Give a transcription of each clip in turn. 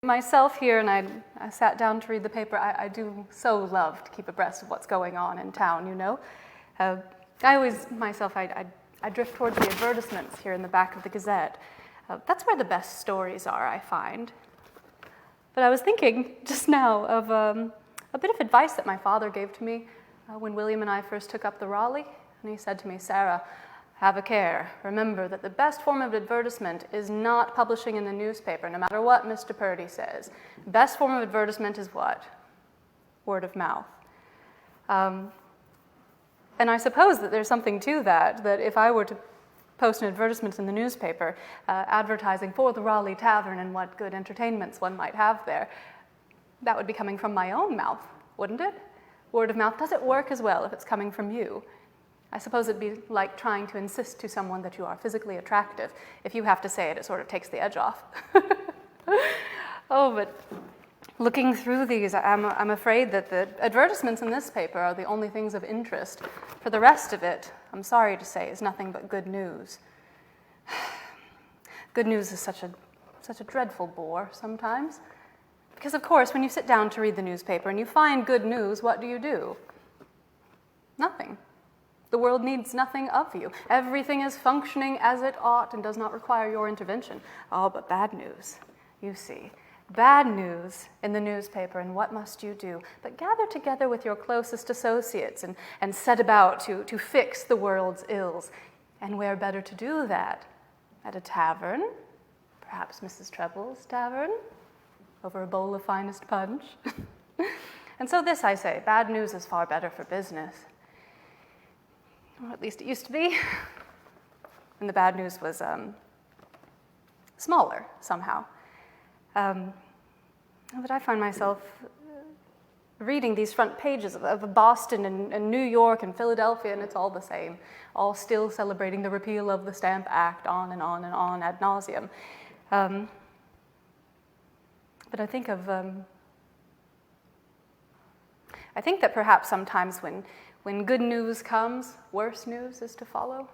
myself here and I sat down to read the paper. I do so love to keep abreast of what's going on in town, you know. I always, myself, I drift towards the advertisements here in the back of the Gazette. That's where the best stories are, I find. But I was thinking just now of a bit of advice that my father gave to me when William and I first took up the Raleigh. And he said to me, "Sarah, have a care. Remember that the best form of advertisement is not publishing in the newspaper, no matter what Mr. Purdy says. Best form of advertisement is what? Word of mouth." And I suppose that there's something to that if I were to post an advertisement in the newspaper advertising for the Raleigh Tavern and what good entertainments one might have there, that would be coming from my own mouth, wouldn't it? Word of mouth doesn't work as well if it's coming from you. I suppose it'd be like trying to insist to someone that you are physically attractive. If you have to say it, it sort of takes the edge off. Oh, but looking through these, I'm afraid that the advertisements in this paper are the only things of interest. For the rest of it, I'm sorry to say, is nothing but good news. Good news is such a dreadful bore sometimes. Because, of course, when you sit down to read the newspaper and you find good news, what do? Nothing. The world needs nothing of you. Everything is functioning as it ought and does not require your intervention. Oh, but bad news, you see. Bad news in the newspaper, and what must you do? But gather together with your closest associates and set about to fix the world's ills. And where better to do that? At a tavern, perhaps Mrs. Trebell's tavern, over a bowl of finest punch. And so this I say, bad news is far better for business. Or at least it used to be. And the bad news was smaller somehow. But I find myself reading these front pages of Boston and New York and Philadelphia, and it's all the same, all still celebrating the repeal of the Stamp Act, on and on and on ad nauseum. But I think that perhaps sometimes when good news comes, worse news is to follow.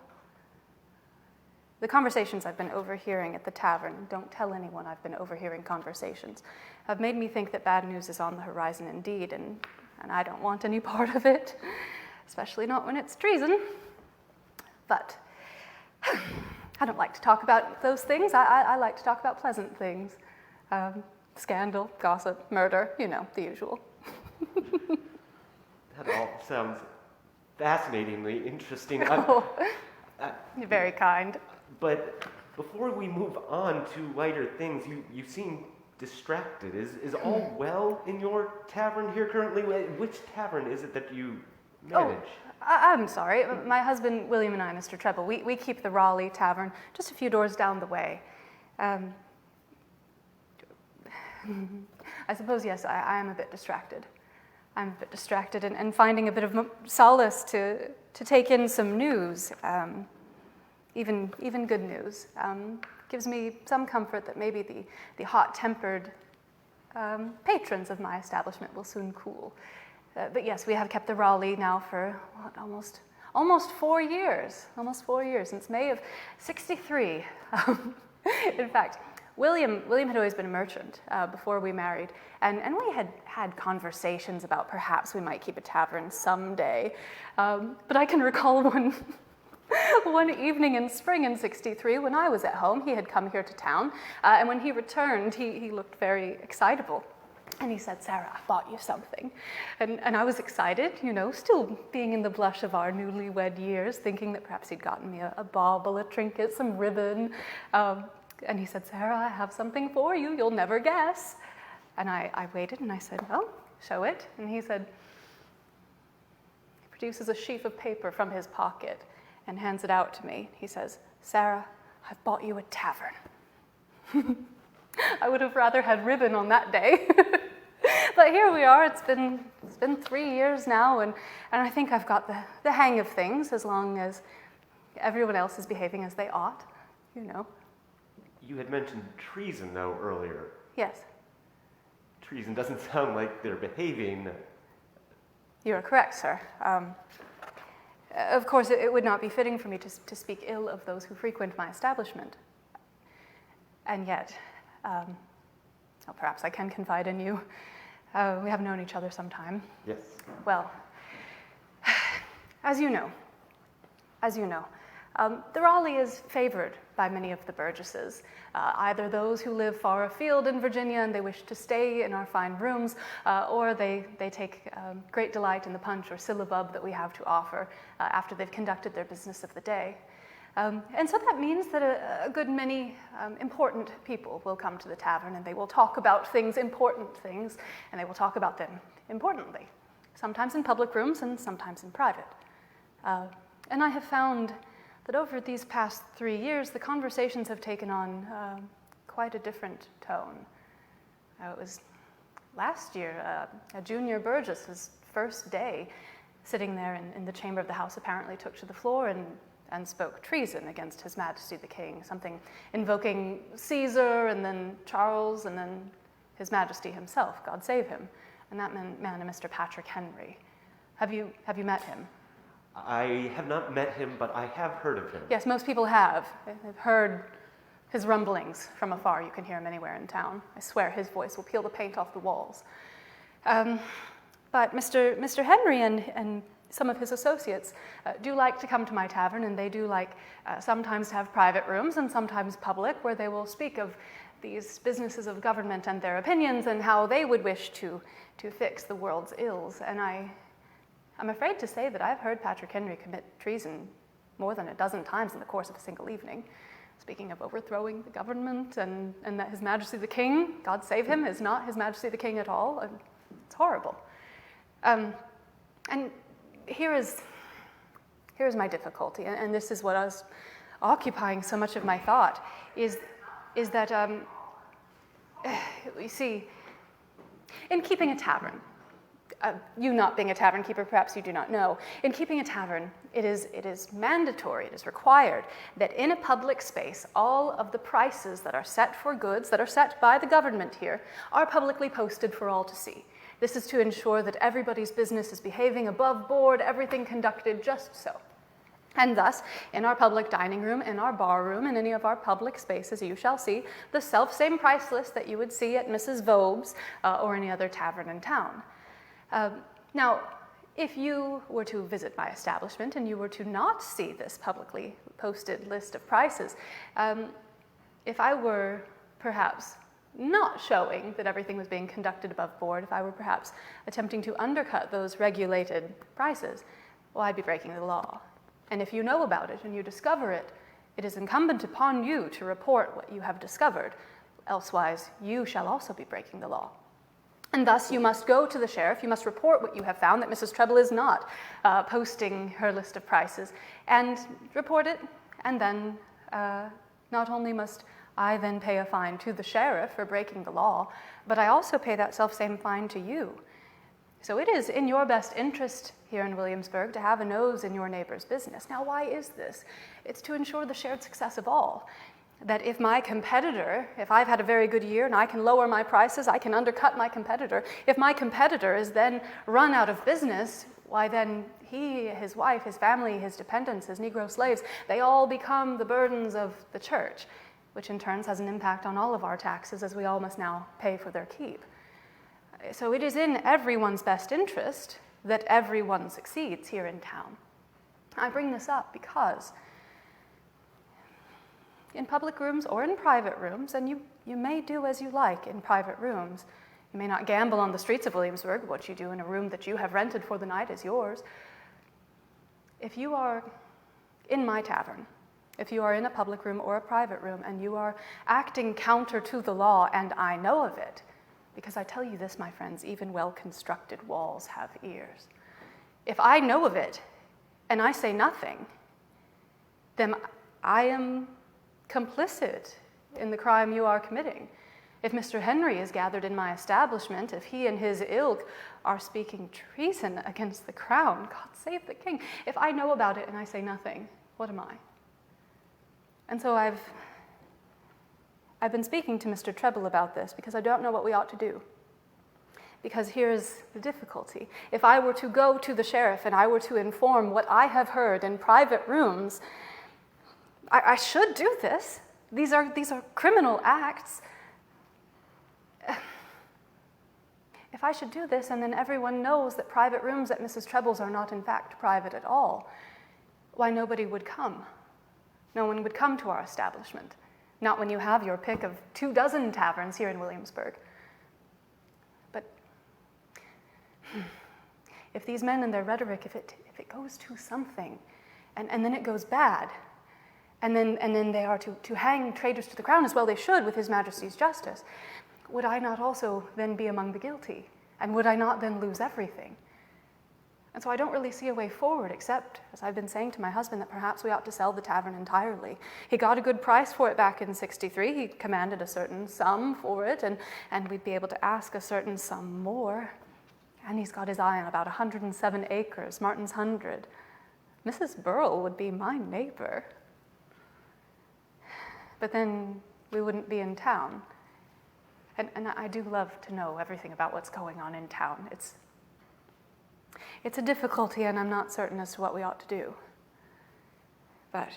The conversations I've been overhearing at the tavern, don't tell anyone I've been overhearing conversations, have made me think that bad news is on the horizon indeed, and I don't want any part of it, especially not when it's treason. But I don't like to talk about those things. I like to talk about pleasant things. Scandal, gossip, murder, you know, the usual. That all sounds fascinatingly interesting. You're very kind. But before we move on to lighter things, you seem distracted. Is all well in your tavern here currently? Which tavern is it that you manage? Oh, I'm sorry. My husband, William, and I, Mr. Trebell, we keep the Raleigh Tavern just a few doors down the way. I suppose, yes, I am a bit distracted. I'm a bit distracted and finding a bit of solace to take in some news, even good news. Gives me some comfort that maybe the hot-tempered patrons of my establishment will soon cool. But yes, we have kept the Raleigh now for almost 4 years. Almost 4 years, since May of '63. In fact, William had always been a merchant before we married, and we had conversations about perhaps we might keep a tavern someday. But I can recall one evening in spring in '63 when I was at home. He had come here to town, and when he returned, he looked very excitable. And he said, "Sarah, I bought you something." And I was excited, you know, still being in the blush of our newlywed years, thinking that perhaps he'd gotten me a bauble, a trinket, some ribbon. And he said, "Sarah, I have something for you. You'll never guess." And I waited and I said, "Oh, show it." And he said, he produces a sheaf of paper from his pocket and hands it out to me. He says, "Sarah, I've bought you a tavern." I would have rather had ribbon on that day. But here we are. It's been 3 years now, and I think I've got the hang of things as long as everyone else is behaving as they ought, you know. You had mentioned treason, though, earlier. Yes. Treason doesn't sound like they're behaving. You are correct, sir. Of course, it would not be fitting for me to speak ill of those who frequent my establishment. And yet, Well, perhaps I can confide in you. We have known each other some time. Yes. Well, as you know, the Raleigh is favored by many of the burgesses, either those who live far afield in Virginia and they wish to stay in our fine rooms, or they take great delight in the punch or syllabub that we have to offer after they've conducted their business of the day. And so that means that a good many important people will come to the tavern, and they will talk about important things, and they will talk about them importantly, sometimes in public rooms and sometimes in private. And I have found that over these past 3 years, the conversations have taken on quite a different tone. It was last year, a junior burgess's first day, sitting there in the chamber of the house, apparently took to the floor and spoke treason against His Majesty the King, something invoking Caesar and then Charles and then His Majesty himself, God save him, and that man, Mr. Patrick Henry. Have you met him? I have not met him, but I have heard of him. Yes, most people have. They've heard his rumblings from afar. You can hear him anywhere in town. I swear his voice will peel the paint off the walls. But Mr. Henry and some of his associates do like to come to my tavern, and they do like sometimes to have private rooms and sometimes public, where they will speak of these businesses of government and their opinions and how they would wish to fix the world's ills. And I'm afraid to say that I've heard Patrick Henry commit treason more than a dozen times in the course of a single evening, speaking of overthrowing the government and that His Majesty the King, God save him, is not His Majesty the King at all. It's horrible. And here's my difficulty, and this is what I was occupying so much of my thought, is that, you see, in keeping a tavern, you not being a tavern keeper, perhaps you do not know, in keeping a tavern, it is mandatory, it is required that in a public space, all of the prices that are set for goods, that are set by the government here, are publicly posted for all to see. This is to ensure that everybody's business is behaving above board, everything conducted just so. And thus, in our public dining room, in our bar room, in any of our public spaces, you shall see the self-same price list that you would see at Mrs. Vobe's or any other tavern in town. Now, if you were to visit my establishment and you were to not see this publicly posted list of prices, if I were perhaps not showing that everything was being conducted above board, if I were perhaps attempting to undercut those regulated prices, well, I'd be breaking the law. And if you know about it and you discover it, it is incumbent upon you to report what you have discovered, elsewise you shall also be breaking the law. And thus you must go to the sheriff, you must report what you have found, that Mrs. Trebell is not posting her list of prices, and report it, and then not only must I then pay a fine to the sheriff for breaking the law, but I also pay that self-same fine to you. So it is in your best interest here in Williamsburg to have a nose in your neighbor's business. Now, why is this? It's to ensure the shared success of all. That if my competitor, if I've had a very good year and I can lower my prices, I can undercut my competitor. If my competitor is then run out of business, why then he, his wife, his family, his dependents, his Negro slaves, they all become the burdens of the church, which in turn has an impact on all of our taxes, as we all must now pay for their keep. So it is in everyone's best interest that everyone succeeds here in town. I bring this up because in public rooms or in private rooms, and you may do as you like in private rooms. You may not gamble on the streets of Williamsburg. What you do in a room that you have rented for the night is yours. If you are in my tavern, if you are in a public room or a private room, and you are acting counter to the law, and I know of it, because I tell you this, my friends, even well-constructed walls have ears. If I know of it, and I say nothing, then I am complicit in the crime you are committing. If Mr. Henry is gathered in my establishment, if he and his ilk are speaking treason against the crown, God save the king, if I know about it and I say nothing, what am I? And so I've been speaking to Mr. Trebell about this because I don't know what we ought to do. Because here's the difficulty. If I were to go to the sheriff and I were to inform what I have heard in private rooms, I should do this. These are criminal acts. if I should do this and then everyone knows that private rooms at Mrs. Trebell's are not in fact private at all, why, nobody would come. No one would come to our establishment. Not when you have your pick of 24 taverns here in Williamsburg. But if these men and their rhetoric, if it goes to something, and then it goes bad, and then they are to hang traitors to the crown, as well they should with His Majesty's justice, would I not also then be among the guilty? And would I not then lose everything? And so I don't really see a way forward, except, as I've been saying to my husband, that perhaps we ought to sell the tavern entirely. He got a good price for it back in '63. He commanded a certain sum for it, and we'd be able to ask a certain sum more. And he's got his eye on about 107 acres, Martin's 100. Mrs. Burrell would be my neighbor. But then we wouldn't be in town. And I do love to know everything about what's going on in town. It's a difficulty, and I'm not certain as to what we ought to do. But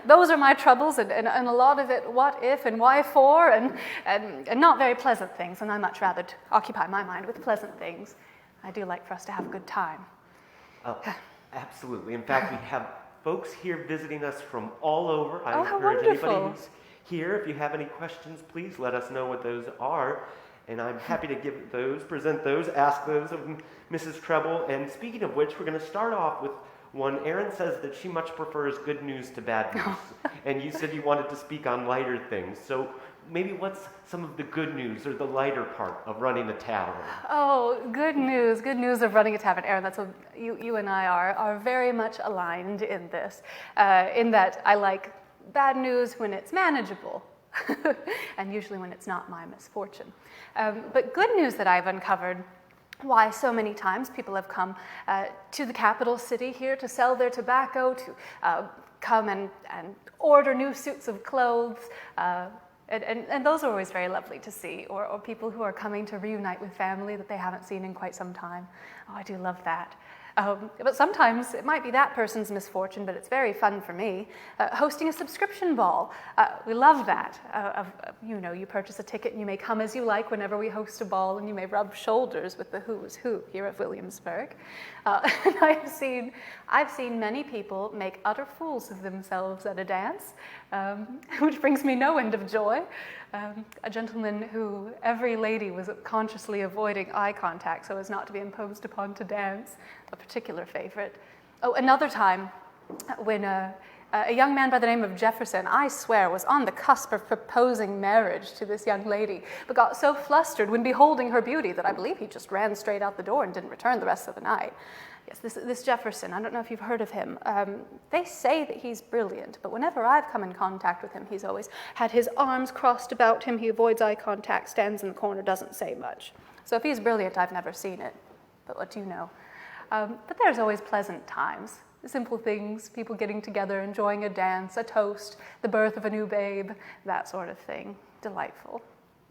those are my troubles, and a lot of it, what if and why for, and not very pleasant things, and I much rather occupy my mind with pleasant things. I do like for us to have a good time. Absolutely. In fact, we have folks here visiting us from all over. I how encourage wonderful. anybody who's here, if you have any questions, please let us know what those are. And I'm happy to give those, present those, ask those of Mrs. Trebell. And speaking of which, we're going to start off with one. Erin says that she much prefers good news to bad news. And you said you wanted to speak on lighter things. So maybe what's some of the good news or the lighter part of running a tavern? Oh, good news of running a tavern. Erin, that's what you and I are very much aligned in this, in that I like bad news when it's manageable. And usually when it's not my misfortune. But good news that I've uncovered, why so many times people have come to the capital city here to sell their tobacco, to come and order new suits of clothes, and those are always very lovely to see, or people who are coming to reunite with family that they haven't seen in quite some time. Oh, I do love that. But sometimes it might be that person's misfortune, but it's very fun for me. Hosting a subscription ball, we love that. You purchase a ticket and you may come as you like whenever we host a ball, and you may rub shoulders with the who's who here at Williamsburg. And I've seen many people make utter fools of themselves at a dance, which brings me no end of joy. A gentleman who every lady was consciously avoiding eye contact so as not to be imposed upon to dance, a particular favorite. Oh, another time when a young man by the name of Jefferson, I swear, was on the cusp of proposing marriage to this young lady, but got so flustered when beholding her beauty that I believe he just ran straight out the door and didn't return the rest of the night. Yes, this Jefferson, I don't know if you've heard of him. They say that he's brilliant, but whenever I've come in contact with him, he's always had his arms crossed about him, he avoids eye contact, stands in the corner, doesn't say much. So if he's brilliant, I've never seen it, but what do you know? But there's always pleasant times, simple things, people getting together, enjoying a dance, a toast, the birth of a new babe, that sort of thing. Delightful.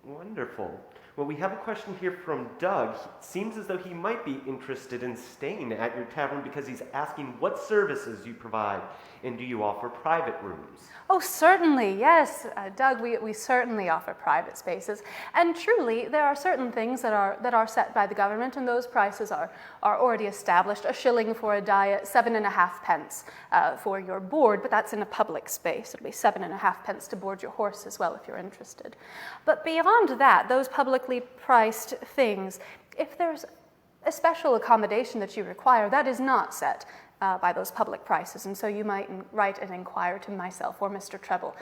Wonderful. Well, we have a question here from Doug. It seems as though he might be interested in staying at your tavern because he's asking what services you provide, and do you offer private rooms? Oh, certainly, yes. Doug, we certainly offer private spaces. And truly, there are certain things that are set by the government, and those prices are already established. A shilling for a diet, 7.5 pence for your board, but that's in a public space. It'll be 7.5 pence to board your horse as well if you're interested. But beyond that, those publicly priced things, if there's a special accommodation that you require, that is not set by those public prices, and so you might write and inquire to myself or Mr. Trebell,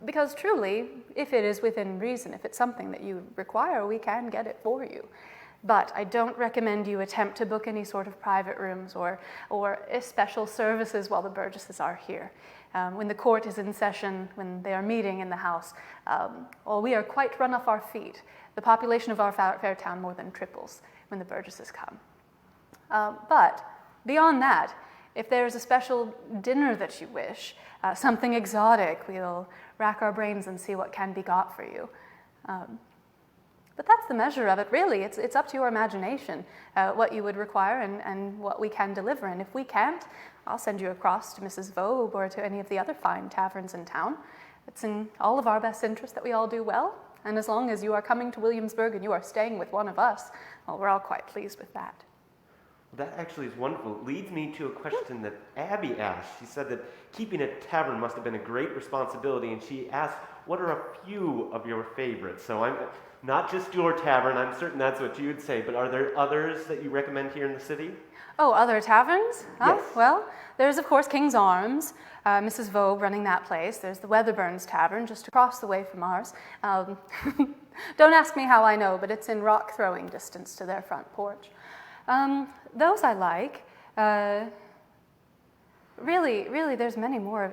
because truly, if it is within reason, if it's something that you require, we can get it for you. But I don't recommend you attempt to book any sort of private rooms or special services while the Burgesses are here. When the court is in session, when they are meeting in the house, we are quite run off our feet. The population of our fair town more than triples when the Burgesses come. But beyond that, if there's a special dinner that you wish, something exotic, we'll rack our brains and see what can be got for you. But that's the measure of it, really. It's up to your imagination what you would require and what we can deliver. And if we can't, I'll send you across to Mrs. Vogue or to any of the other fine taverns in town. It's in all of our best interest that we all do well. And as long as you are coming to Williamsburg and you are staying with one of us, well, we're all quite pleased with that. That actually is wonderful. It leads me to a question that Abby asked. She said that keeping a tavern must have been a great responsibility, and she asked, what are a few of your favorites? So I'm not just your tavern, I'm certain that's what you would say, but are there others that you recommend here in the city? Oh, other taverns? Yes. Well, there's, of course, King's Arms, Mrs. Vogue running that place. There's the Weatherburns Tavern just across the way from ours. Don't ask me how I know, but it's in rock throwing distance to their front porch. Those I like. Really, there's many more.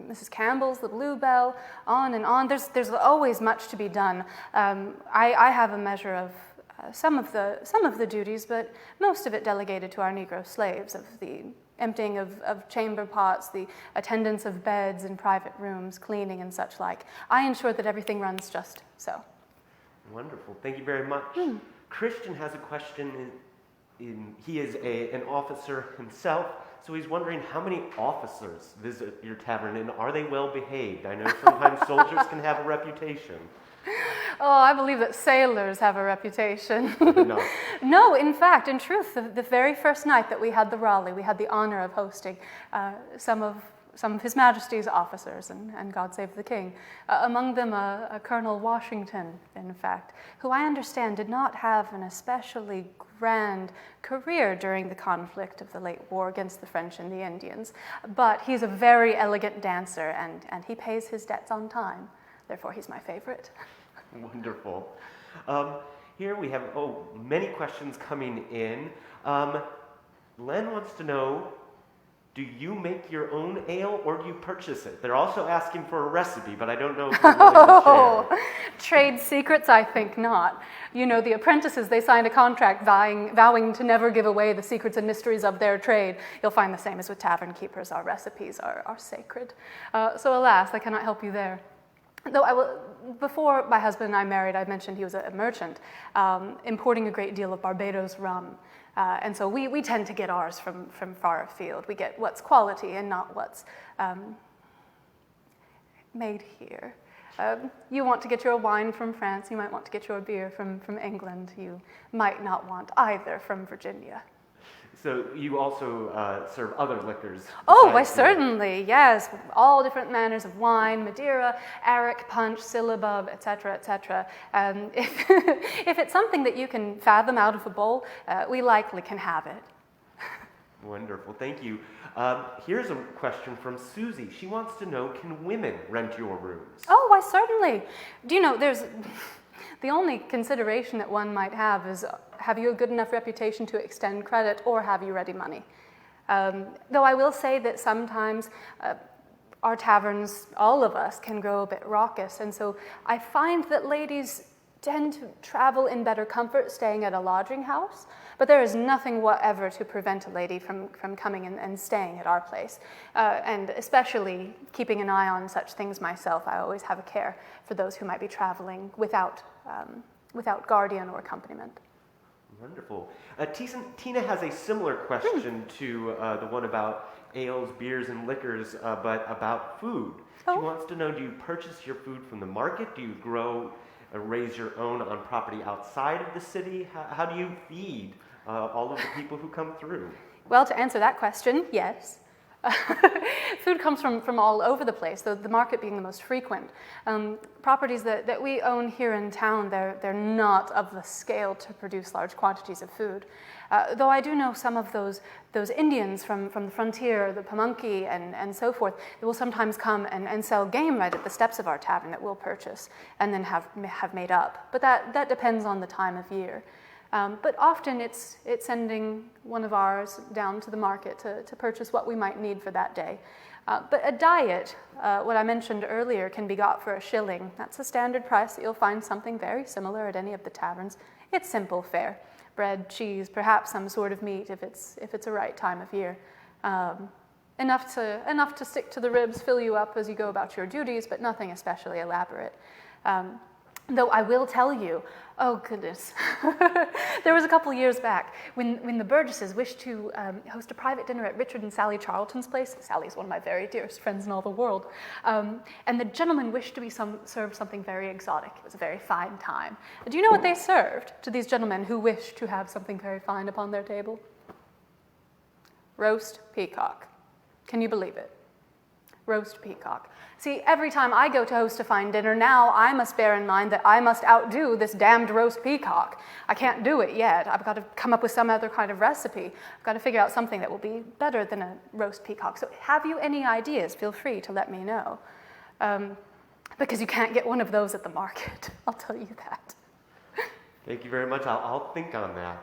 Mrs. Campbell's, the Bluebell, on and on. There's always much to be done. I have a measure of some of the duties, but most of it delegated to our Negro slaves, of the emptying of chamber pots, the attendance of beds in private rooms, cleaning and such like. I ensure that everything runs just so. Wonderful. Thank you very much. Christian has a question. He is an officer himself, so he's wondering how many officers visit your tavern, and are they well behaved? I know sometimes soldiers can have a reputation. Oh, I believe that sailors have a reputation. No. No, in fact, in truth, the very first night that we had the Raleigh, we had the honor of hosting some of His Majesty's officers, and God save the King. Among them a Colonel Washington, in fact, who I understand did not have an especially grand career during the conflict of the late war against the French and the Indians. But he's a very elegant dancer, and he pays his debts on time. Therefore, he's my favorite. Wonderful. Here we have many questions coming in. Len wants to know, do you make your own ale or do you purchase it? They're also asking for a recipe, but I don't know if you're willing to share. Trade secrets? I think not. You know, the apprentices, they signed a contract vowing to never give away the secrets and mysteries of their trade. You'll find the same as with tavern keepers. Our recipes are sacred. So alas, I cannot help you there. Though before my husband and I married, I mentioned he was a merchant, importing a great deal of Barbados rum. And so we tend to get ours from far afield. We get what's quality and not what's made here. You want to get your wine from France, you might want to get your beer from England. You might not want either from Virginia. So you also serve other liquors? Oh, why certainly, yes. All different manners of wine, Madeira, Arrack, punch, syllabub, etc., etc. If it's something that you can fathom out of a bowl, we likely can have it. Wonderful, thank you. Here's a question from Susie. She wants to know, can women rent your rooms? Oh, why certainly. Do you know, the only consideration that one might have is, have you a good enough reputation to extend credit, or have you ready money? Though I will say that sometimes our taverns, all of us, can grow a bit raucous, and so I find that ladies tend to travel in better comfort staying at a lodging house, but there is nothing whatever to prevent a lady from coming and staying at our place. And especially keeping an eye on such things myself, I always have a care for those who might be traveling without guardian or accompaniment. Wonderful. Tina has a similar question to the one about ales, beers, and liquors, but about food. She wants to know, do you purchase your food from the market? Do you grow raise your own on property outside of the city? How do you feed all of the people who come through? Well, to answer that question, yes. Food comes from all over the place, the market being the most frequent. Properties that we own here in town, they're not of the scale to produce large quantities of food. Though I do know some of those Indians from the frontier, the Pamunkey and so forth, they will sometimes come and sell game right at the steps of our tavern that we'll purchase and then have made up. But that depends on the time of year. But often it's sending one of ours down to the market to purchase what we might need for that day. But a diet, what I mentioned earlier, can be got for $1. That's a standard price that you'll find something very similar at any of the taverns. It's simple fare. Bread, cheese, perhaps some sort of meat if it's a right time of year. Enough to stick to the ribs, fill you up as you go about your duties, but nothing especially elaborate. Though I will tell you, oh goodness, there was a couple years back when the Burgesses wished to host a private dinner at Richard and Sally Charlton's place. Sally's one of my very dearest friends in all the world. And the gentlemen wished to be served something very exotic. It was a very fine time. Do you know what they served to these gentlemen who wished to have something very fine upon their table? Roast peacock. Can you believe it? Roast peacock. See, every time I go to host a fine dinner now, I must bear in mind that I must outdo this damned roast peacock. I can't do it yet. I've got to come up with some other kind of recipe. I've got to figure out something that will be better than a roast peacock. So have you any ideas? Feel free to let me know. Because you can't get one of those at the market. I'll tell you that. Thank you very much. I'll think on that.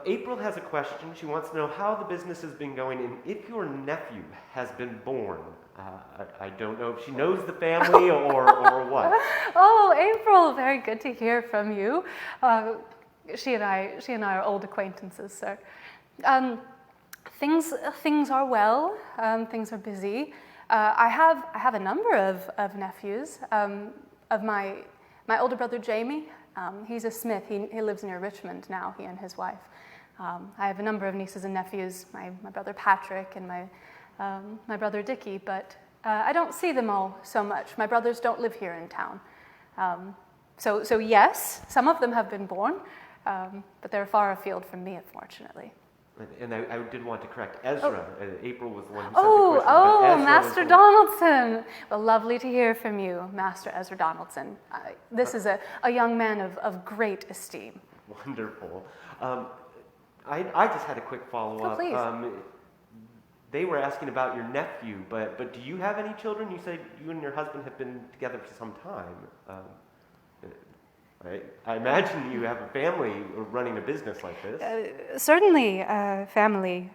April has a question. She wants to know how the business has been going and if your nephew has been born. I don't know if she knows the family or what. Oh, April, very good to hear from you. She and I are old acquaintances, sir. Things are well. Things are busy. I have a number of nephews. Of my older brother Jamie. He's a smith. He lives near Richmond now. He and his wife. I have a number of nieces and nephews. My brother Patrick and my brother Dickie, but I don't see them all so much. My brothers don't live here in town. So yes, some of them have been born, but they're far afield from me, unfortunately. And I did want to correct Ezra. April was the one who Oh, sent the question. oh, Master Donaldson. Well, lovely to hear from you, Master Ezra Donaldson. This is a young man of great esteem. Wonderful. I just had a quick follow-up. Oh, please. They were asking about your nephew, but do you have any children? You said you and your husband have been together for some time. I imagine you have a family running a business like this. Certainly, family.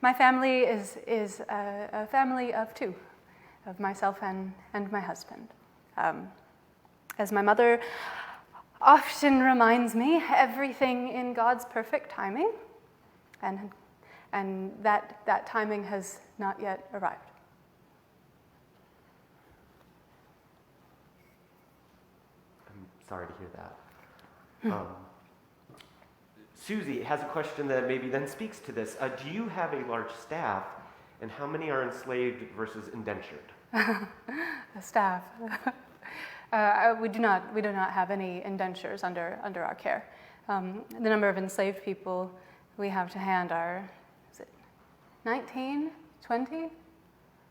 My family is a family of two, of myself and my husband. As my mother often reminds me, everything in God's perfect timing, and that timing has not yet arrived. Sorry to hear that. Susie has a question that maybe then speaks to this. Do you have a large staff, and how many are enslaved versus indentured? A staff. We do not have any indentures under our care. The number of enslaved people we have to hand are, is it 19, 20?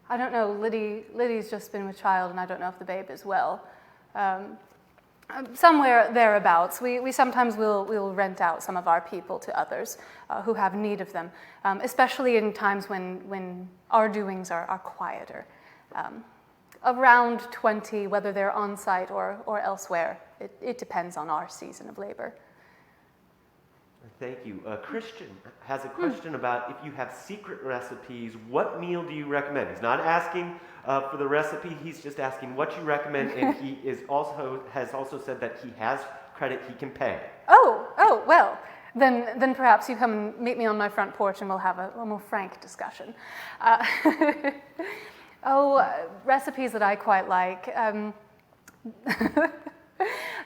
I don't know. Liddy's just been with child, and I don't know if the babe is well. Somewhere thereabouts. We sometimes will rent out some of our people to others who have need of them, especially in times when our doings are quieter. Around 20, whether they're on site or elsewhere. It depends on our season of labor. Thank you. Christian has a question about if you have secret recipes, what meal do you recommend? He's not asking for the recipe, he's just asking what you recommend, and he has also said that he has credit he can pay. Oh, well, then perhaps you come and meet me on my front porch and we'll have a more frank discussion. Recipes that I quite like.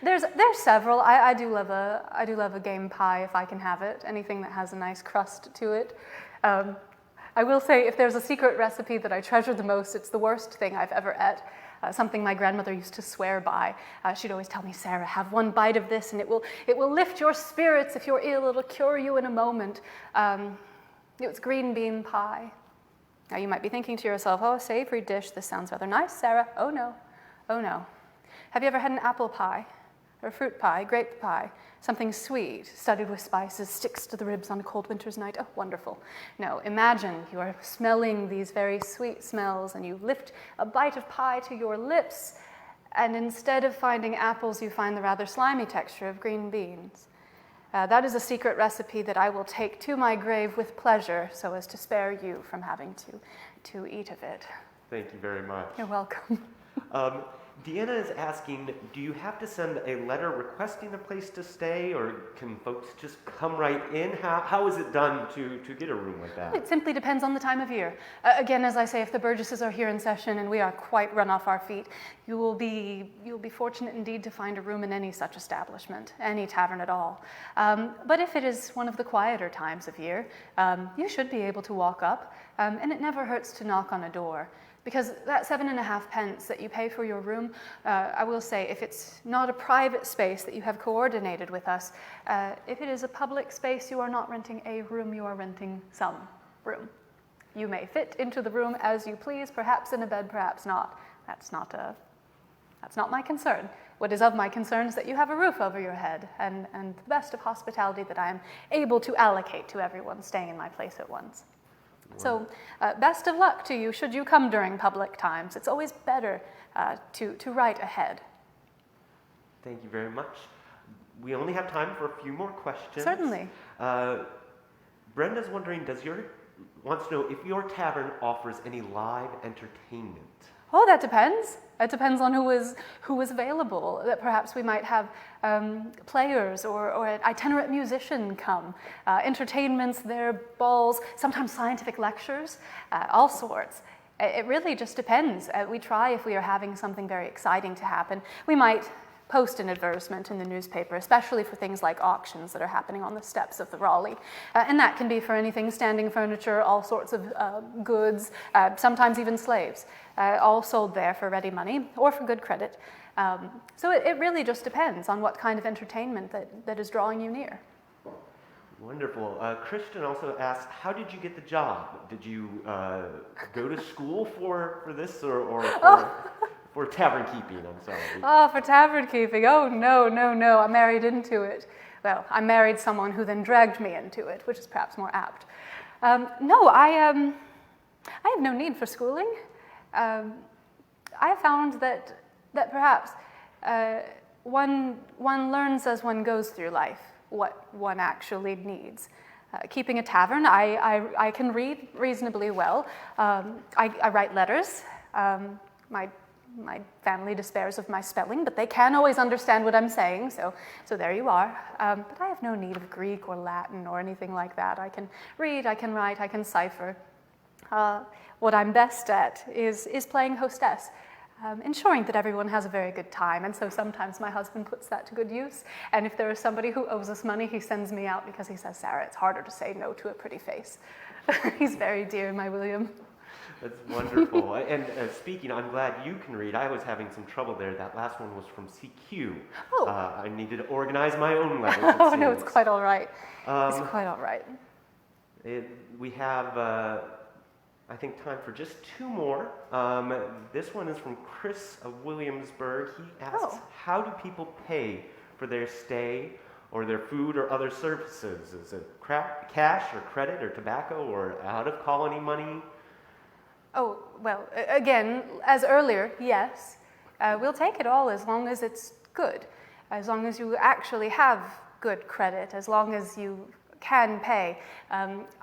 There's several. I do love a game pie if I can have it. Anything that has a nice crust to it. I will say, if there's a secret recipe that I treasure the most, it's the worst thing I've ever ate. Something my grandmother used to swear by. She'd always tell me, Sarah, have one bite of this, and it will lift your spirits. If you're ill, it'll cure you in a moment. It was green bean pie. Now you might be thinking to yourself, oh, a savory dish. This sounds rather nice, Sarah. Oh no. Have you ever had an apple pie? Or fruit pie, grape pie, something sweet, studded with spices, sticks to the ribs on a cold winter's night? Oh, wonderful. No, imagine you are smelling these very sweet smells and you lift a bite of pie to your lips, and instead of finding apples, you find the rather slimy texture of green beans. That is a secret recipe that I will take to my grave with pleasure so as to spare you from having to eat of it. Thank you very much. You're welcome. Deanna is asking, do you have to send a letter requesting a place to stay, or can folks just come right in? How is it done to get a room like that? It simply depends on the time of year. Again, as I say, if the Burgesses are here in session and we are quite run off our feet, you will be fortunate indeed to find a room in any such establishment, any tavern at all. But if it is one of the quieter times of year, you should be able to walk up, and it never hurts to knock on a door. Because that 7.5 pence that you pay for your room, I will say, if it's not a private space that you have coordinated with us, if it is a public space, you are not renting a room, you are renting some room. You may fit into the room as you please, perhaps in a bed, perhaps not. That's not my concern. What is of my concern is that you have a roof over your head, and the best of hospitality that I am able to allocate to everyone staying in my place at once. So best of luck to you should you come during public times. It's always better to write ahead. Thank you very much. We only have time for a few more questions. Certainly. Brenda's wondering, wants to know if your tavern offers any live entertainment. Oh, that depends. It depends on who is available. That perhaps we might have players or an itinerant musician come. Entertainments, their balls, sometimes scientific lectures, all sorts. It really just depends. We try, if we are having something very exciting to happen, we might post an advertisement in the newspaper, especially for things like auctions that are happening on the steps of the Raleigh. And that can be for anything, standing furniture, all sorts of goods, sometimes even slaves, all sold there for ready money or for good credit. So it really just depends on what kind of entertainment that is drawing you near. Wonderful. Christian also asked, how did you get the job? Did you go to school for this or for tavern keeping? I'm sorry. Oh, for tavern keeping. Oh, no. I married into it. Well, I married someone who then dragged me into it, which is perhaps more apt. No, I have no need for schooling. I have found that perhaps one learns as one goes through life what one actually needs. Keeping a tavern, I can read reasonably well. I write letters. My family despairs of my spelling, but they can always understand what I'm saying, so there you are. But I have no need of Greek or Latin or anything like that. I can read, I can write, I can cipher. What I'm best at is playing hostess, ensuring that everyone has a very good time, and so sometimes my husband puts that to good use, and if there is somebody who owes us money, he sends me out because he says, Sarah, it's harder to say no to a pretty face. He's very dear, my William. That's wonderful. And speaking, I'm glad you can read. I was having some trouble there. That last one was from CQ. Oh. I needed to organize my own letters. Oh, no, it's quite all right. It's quite all right. We have, I think, time for just two more. This one is from Chris of Williamsburg. He asks, how do people pay for their stay or their food or other services? Is it cash or credit or tobacco or out-of-colony money? Oh, well, again, as earlier, yes. We'll take it all as long as it's good, as long as you actually have good credit, as long as you can pay.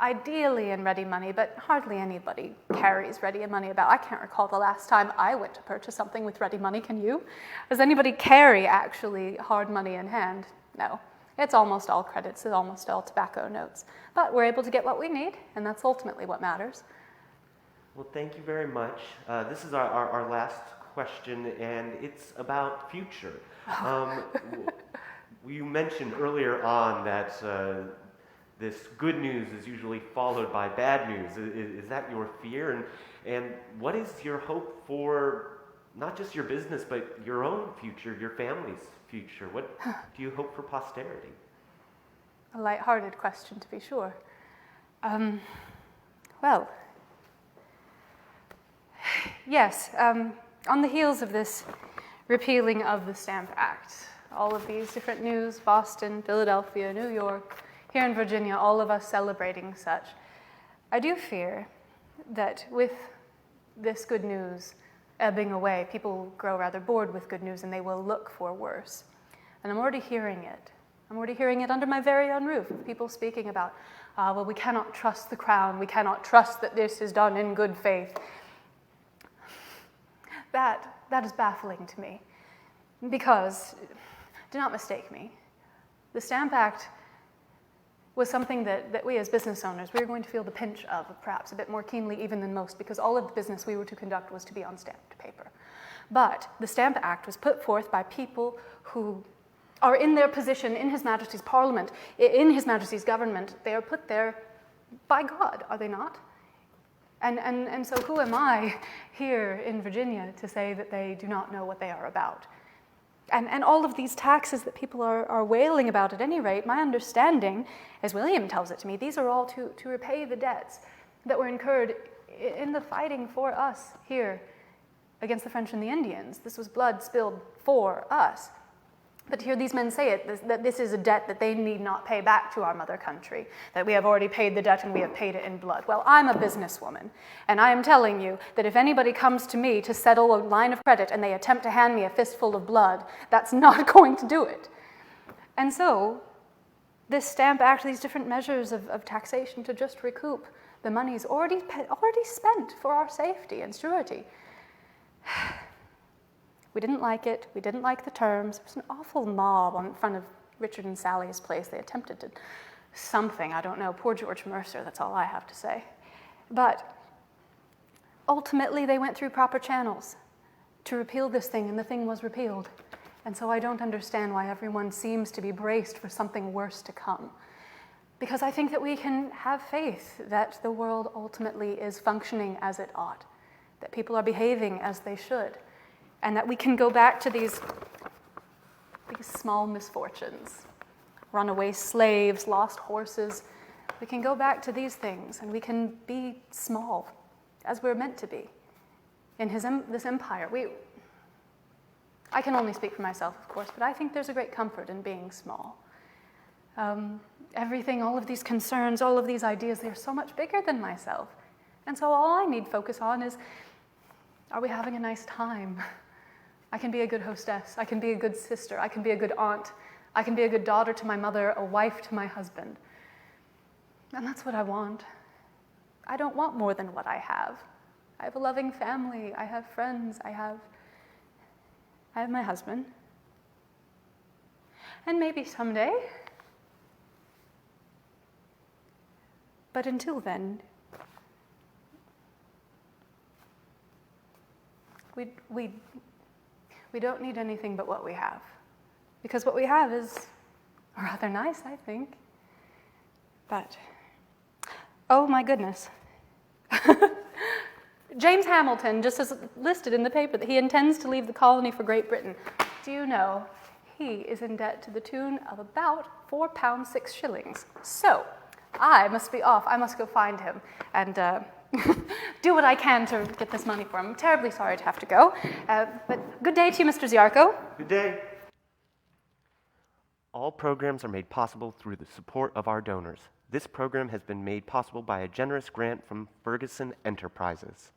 Ideally in ready money, but hardly anybody carries ready money about. I can't recall the last time I went to purchase something with ready money. Can you? Does anybody carry actually hard money in hand? No. It's almost all credits, it's almost all tobacco notes. But we're able to get what we need, and that's ultimately what matters. Well, thank you very much. This is our last question, and it's about future. You mentioned earlier on that this good news is usually followed by bad news. Is that your fear? And what is your hope for not just your business, but your own future, your family's future? What do you hope for posterity? A lighthearted question, to be sure. Well, yes, on the heels of this repealing of the Stamp Act, all of these different news, Boston, Philadelphia, New York, here in Virginia, all of us celebrating such, I do fear that with this good news ebbing away, people grow rather bored with good news and they will look for worse. And I'm already hearing it. I'm already hearing it under my very own roof, of people speaking about, well, we cannot trust the crown, we cannot trust that this is done in good faith. That is baffling to me. Because, do not mistake me, the Stamp Act was something that we as business owners, we were going to feel the pinch of perhaps a bit more keenly even than most, because all of the business we were to conduct was to be on stamped paper. But the Stamp Act was put forth by people who are in their position in His Majesty's Parliament, in His Majesty's government. They are put there by God, are they not? And so who am I here in Virginia to say that they do not know what they are about? And all of these taxes that people are wailing about, at any rate, my understanding, as William tells it to me, these are all to repay the debts that were incurred in the fighting for us here against the French and the Indians. This was blood spilled for us. But to hear these men say it, that this is a debt that they need not pay back to our mother country, that we have already paid the debt and we have paid it in blood. Well, I'm a businesswoman, and I am telling you that if anybody comes to me to settle a line of credit and they attempt to hand me a fistful of blood, that's not going to do it. And so, this Stamp Act, these different measures of taxation to just recoup the monies already spent for our safety and surety. We didn't like it. We didn't like the terms. There was an awful mob in front of Richard and Sally's place. They attempted to something. I don't know. Poor George Mercer. That's all I have to say. But ultimately, they went through proper channels to repeal this thing, and the thing was repealed. And so I don't understand why everyone seems to be braced for something worse to come. Because I think that we can have faith that the world ultimately is functioning as it ought, that people are behaving as they should, and that we can go back to these small misfortunes, runaway slaves, lost horses. We can go back to these things, and we can be small, as we're meant to be, in this empire. I can only speak for myself, of course, but I think there's a great comfort in being small. Everything, all of these concerns, all of these ideas, they're so much bigger than myself. And so all I need focus on is, are we having a nice time? I can be a good hostess. I can be a good sister. I can be a good aunt. I can be a good daughter to my mother, a wife to my husband. And that's what I want. I don't want more than what I have. I have a loving family. I have friends. I have my husband. And maybe someday. But until then, we don't need anything but what we have. Because what we have is rather nice, I think. But, oh my goodness. James Hamilton just has listed in the paper that he intends to leave the colony for Great Britain. Do you know, he is in debt to the tune of about £4 6 shillings. So, I must be off. I must go find him and do what I can to get this money for him. I'm terribly sorry to have to go. But good day to you, Mr. Ziarko. Good day. All programs are made possible through the support of our donors. This program has been made possible by a generous grant from Ferguson Enterprises.